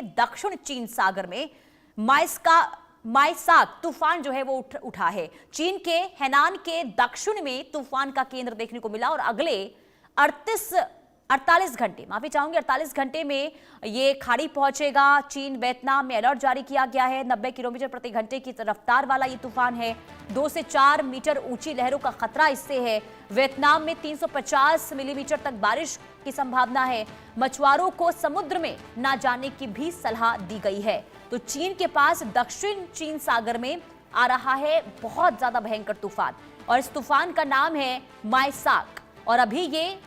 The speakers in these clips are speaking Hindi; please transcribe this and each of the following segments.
दक्षिण चीन सागर में माइसाक तूफान जो है वो उठा है। चीन के हेनान के दक्षिण में तूफान का केंद्र देखने को मिला और अगले 48 घंटे, माफी चाहूंगी, 48 घंटे में ये खाड़ी पहुंचेगा। चीन वियतनाम में अलर्ट जारी किया गया है। 90 किलोमीटर प्रति घंटे की रफ्तार वाला ये तूफान है। 2 से 4 मीटर ऊंची लहरों का खतरा इससे है। वियतनाम में 350 मिलीमीटर तक बारिश की संभावना है। मछुआरों को समुद्र में ना जाने की भी सलाह दी गई है। तो चीन के पास दक्षिण चीन सागर में आ रहा है बहुत ज्यादा भयंकर तूफान और इस तूफान का नाम है माइसाक और अभी ये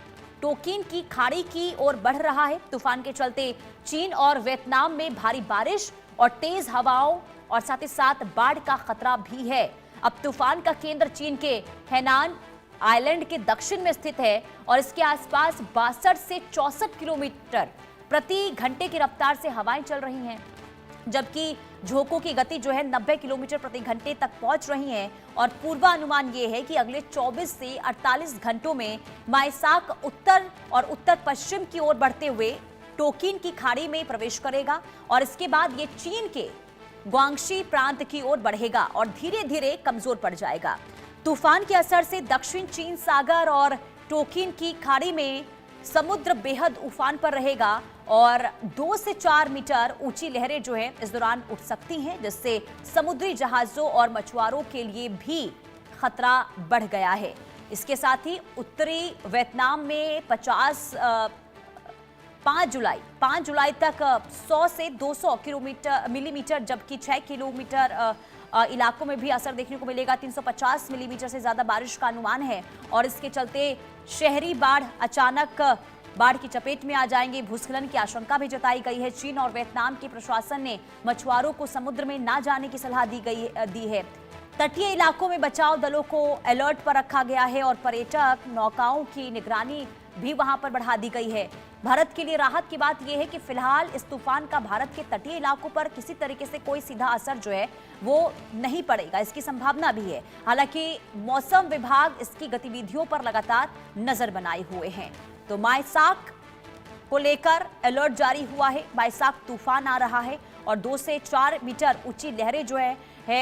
टोकिन की खाड़ी की ओर बढ़ रहा है। तूफान के चलते चीन और वियतनाम में भारी बारिश और तेज हवाओं और साथ ही साथ बाढ़ का खतरा भी है। अब तूफान का केंद्र चीन के हेनान आइलैंड के दक्षिण में स्थित है और इसके आसपास 62 से 64 किलोमीटर प्रति घंटे की रफ्तार से हवाएं चल रही हैं, जबकि झोंकों की गति जो है 90 किलोमीटर प्रति घंटे तक पहुंच रही है और पूर्वानुमान ये है कि अगले 24 से 48 घंटों में माइसाक उत्तर और उत्तर पश्चिम की ओर बढ़ते हुए टोकिन की खाड़ी में प्रवेश करेगा और इसके बाद ये चीन के ग्वांगशी प्रांत की ओर बढ़ेगा और धीरे धीरे कमजोर पड़ जाएगा। तूफान के असर से दक्षिण चीन सागर और टोकिन की खाड़ी में समुद्र बेहद उफान पर रहेगा और 2 से 4 मीटर ऊंची लहरें जो है इस दौरान उठ सकती हैं, जिससे समुद्री जहाजों और मछुआरों के लिए भी खतरा बढ़ गया है। इसके साथ ही उत्तरी वियतनाम में 5 जुलाई तक 100 से 200 मिलीमीटर जबकि 6 किलोमीटर इलाकों में भी असर देखने को मिलेगा। 350 मिलीमीटर से ज्यादा बारिश का अनुमान है और इसके चलते शहरी अचानक बाढ़ की चपेट में आ जाएंगे। भूस्खलन की आशंका भी जताई गई है। चीन और वियतनाम के प्रशासन ने मछुआरों को समुद्र में ना जाने की सलाह दी है। तटीय इलाकों में बचाव दलों को अलर्ट पर रखा गया है और पर्यटक नौकाओं की निगरानी भी वहां पर बढ़ा दी गई है। भारत के लिए राहत की बात यह है कि फिलहाल इस तूफान का भारत के तटीय इलाकों पर किसी तरीके से कोई सीधा असर जो है वो नहीं पड़ेगा, इसकी संभावना भी है। हालांकि मौसम विभाग इसकी गतिविधियों पर लगातार नजर बनाए हुए हैं। तो माइसाक को लेकर अलर्ट जारी हुआ है। माइसाक तूफान आ रहा है और 2 से 4 मीटर ऊंची लहरें जो है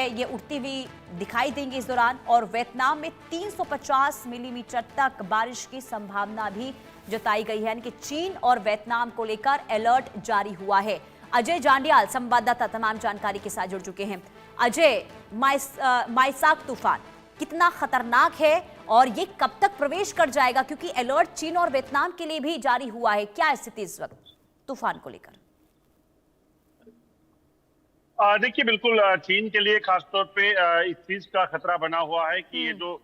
ये उठती हुई दिखाई देंगी इस दौरान और वियतनाम में 350 मिलीमीटर तक बारिश की संभावना भी जताई गई है। यानी कि चीन और वियतनाम को लेकर अलर्ट जारी हुआ है। अजय जांडियाल संवाददाता तमाम जानकारी के साथ जुड़ चुके हैं। अजय, माइसाक तूफान कितना खतरनाक है और ये कब तक प्रवेश कर जाएगा, क्योंकि अलर्ट चीन और वियतनाम के लिए भी जारी हुआ है। क्या स्थिति इस वक्त तूफान को लेकर? देखिए, बिल्कुल चीन के लिए खासतौर पे इस चीज का खतरा बना हुआ है कि ये जो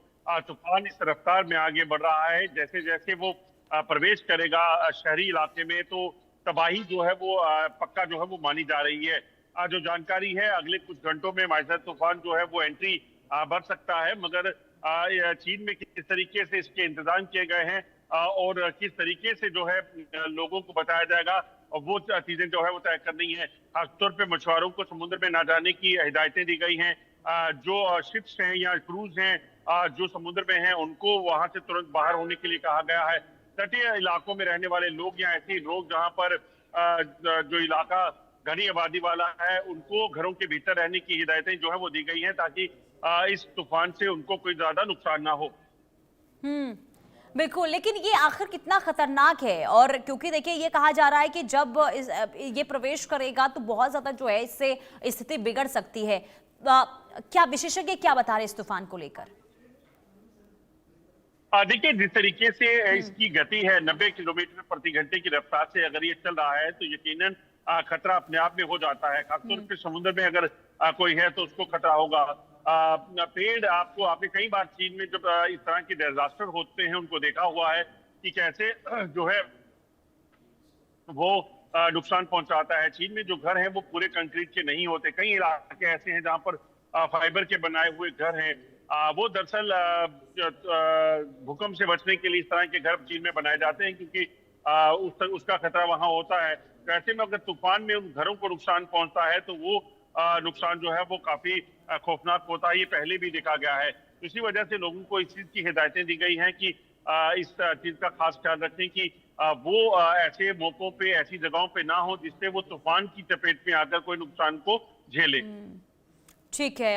तूफान इस रफ्तार में आगे बढ़ रहा है, जैसे जैसे वो प्रवेश करेगा शहरी इलाके में, तो तबाही जो है वो पक्का जो है वो मानी जा रही है। जो जानकारी है, अगले कुछ घंटों में माइसाक तूफान जो है वो एंट्री बढ़ सकता है, मगर चीन में किस तरीके से इसके इंतजाम किए गए हैं और किस तरीके से जो है लोगों को बताया जाएगा, और वो चीजें जो है वो तय करनी है। खासतौर पे मछुआरों को समुद्र में ना जाने की हिदायतें दी गई हैं। जो शिप्स हैं या क्रूज हैं जो समुद्र में हैं, उनको वहां से तुरंत बाहर होने के लिए कहा गया है। तटीय इलाकों में रहने वाले लोग या ऐसे लोग जहां पर जो इलाका घनी आबादी वाला है, उनको घरों के भीतर रहने की हिदायतें जो है वो दी गई हैं, ताकि इस तूफान से उनको कोई ज्यादा नुकसान ना हो। बिल्कुल, लेकिन ये आखिर कितना खतरनाक है? और क्योंकि देखिए ये कहा जा रहा है कि जब ये प्रवेश करेगा तो बहुत ज्यादा जो है इससे स्थिति बिगड़ सकती है। क्या विशेषज्ञ क्या बता रहे हैं इस तूफान को लेकर? देखिए, जिस तरीके से इसकी गति है 90 किलोमीटर प्रति घंटे की रफ्तार से अगर ये चल रहा है, तो यकीनन खतरा अपने आप में हो जाता है। खासतौर पर समुद्र में अगर कोई है तो उसको खतरा होगा। पेड़ आपने कई बार चीन में जब इस तरह के डिजास्टर होते हैं उनको देखा हुआ है कि कैसे जो है वो नुकसान पहुंचाता है। चीन में जो घर हैं वो पूरे कंक्रीट के नहीं होते। कई इलाके ऐसे हैं जहां पर फाइबर के बनाए हुए घर हैं। वो दरअसल भूकंप से बचने के लिए इस तरह के घर चीन में बनाए जाते हैं, क्योंकि उसका खतरा वहां होता है। तो ऐसे में अगर तूफान में उन घरों को नुकसान पहुंचता है तो वो नुकसान जो है वो काफी खौफनाक होता है। ये पहले भी देखा गया है। इसी वजह से लोगों को इस चीज की हिदायतें दी गई हैं कि इस चीज का खास ख्याल रखें कि वो ऐसे मौकों पे, ऐसी जगहों पे ना हो जिससे वो तूफान की चपेट में आकर कोई नुकसान को झेले। ठीक है।